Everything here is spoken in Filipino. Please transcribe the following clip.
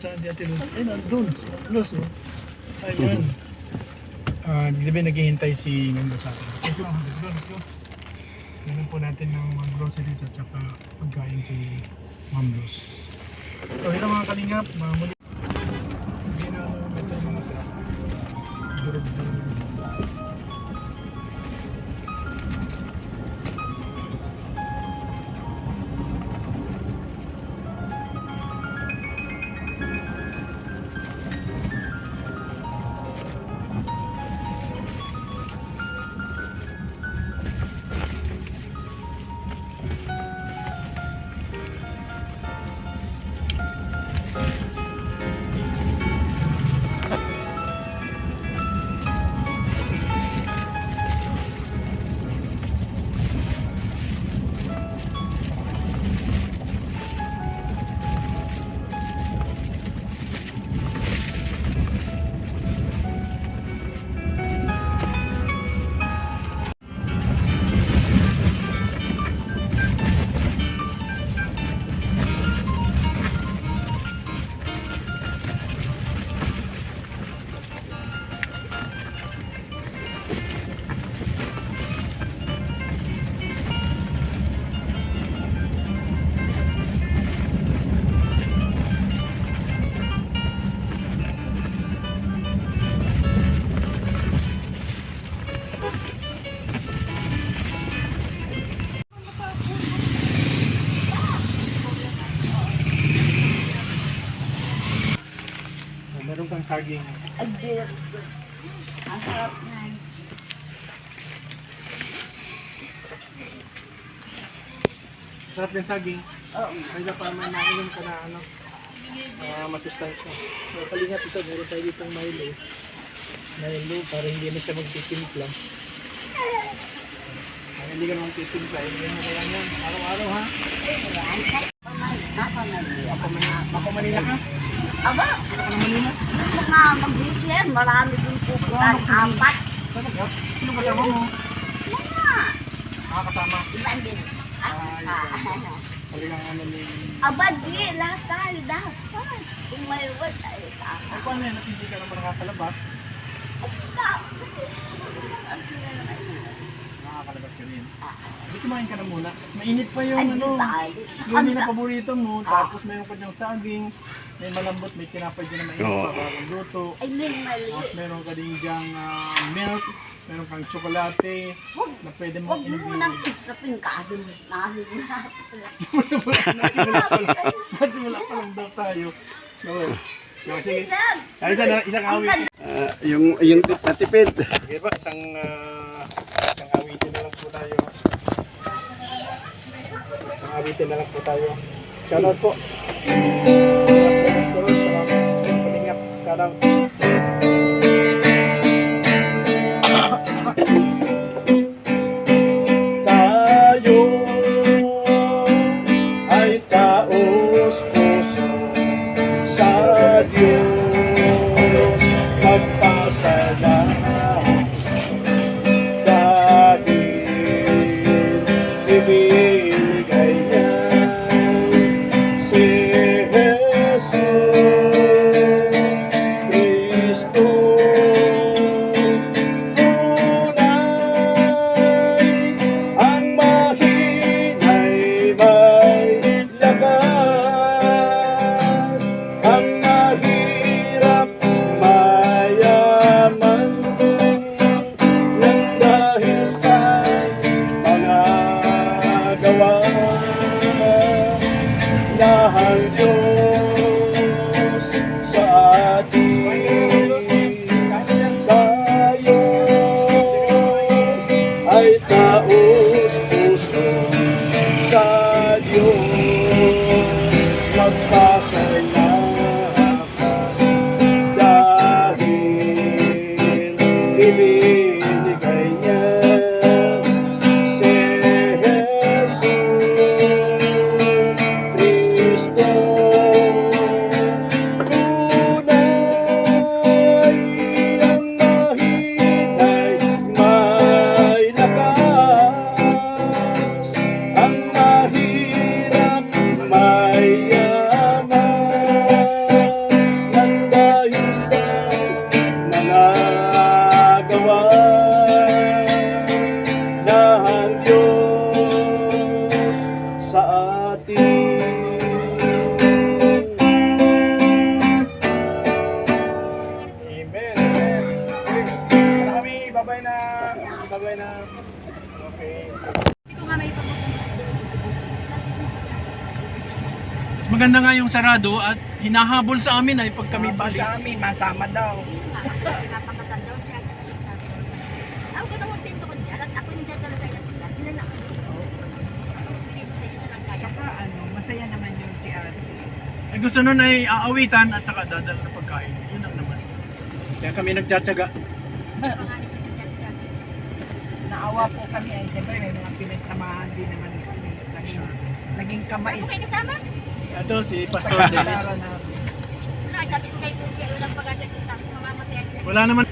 Saan di Ate Luz? Ay, nandun. Luz, oh. Ayan. Ibig sabihin, naghihintay si Mendo sa atin. Let's go, let's go, let's go. Ganun po natin ng mga groceries at saka pagkain si Ma'am Luz. So, yun ang mga kalingap. Mga muli. Hindi na natin mga sa durog-durog. Meron kang saging. Agdir. Ang sarap na. Sarap yung saging. Oo. Kaya pa may nainom ka na ano, masustansya. So, kalingap ito, meron tayo ditong Milo. Milo, para hindi na siya magtitimpla. Para hindi ka na magtitimpla, hindi mo kaya yan. Araw-araw ha? Manila ka? Aba, mga mag-business, marami din pupuntan, apat. Talaga? Sino kasama mo? Mga, Kasama? ilan din. Talagang ano ni... Aba, di, lahat tayo, lahat. Kung may word tayo sa Ay, akin. paano yan? At hindi ka naman nakakalabas? Nakakalabas ka rin. Hindi kumain ka na muna. Mainit pa yung ano. Lumi na paborito mo. Tapos mayroon ka diyang saging. May malambot, may tinapay dyan na mainit pa. Bagong luto. Ay, may mali. At meron ka din diyang milk. Meron kang tsokolate na pwede mong Huwag mo inubin. munang isapin ka. Simula pa lang daw tayo. So, sige. Ay, isang awit. Yung natipid. Sige ba, isang awitin na lang po tayo. Isang awitin na lang po tayo. Shoutout po. Salamat sa palingap. Shoutout. Tayo ay taos puso sa Diyos magpasalamat dahil ibigay niya si Jesus Cristo. Ang mahinay may lakas, ang mahirap mayaman, nang dahil sa mga gawa ng Diyos sa atin. Tayo ay taos puso sa Diyos magpasalamat dahil ibinigay niya si Jesus Cristo. Tunay ang mahinay may lakas, ang mahirap mayaman, maganda nga yung sarado at hinahabol sa amin ay pag kami Sa balis. amin, masama daw. Napakasal daw siya. Ako ko naman pinto ko niya. At ako yung dadala sa ilang pagkat. Hinala ko dito. Ako pinito sa inyo lang kaya. Saka masaya naman yung si ate. Ay gusto nun ay aawitan at saka dadala na pagkain. Yun lang naman. Kaya kami nagtsatsaga. Pangalan ko yung dyan. Naawa po kami ay siyempre may mga pinagsamahan din naman kami. Naging kamais. Ako kayo kasama? Ito si Pastor Dennis. Tara na. Wala, sabi ko kay Puti, walang pag-asa dito. Mamamatay ako. Wala naman.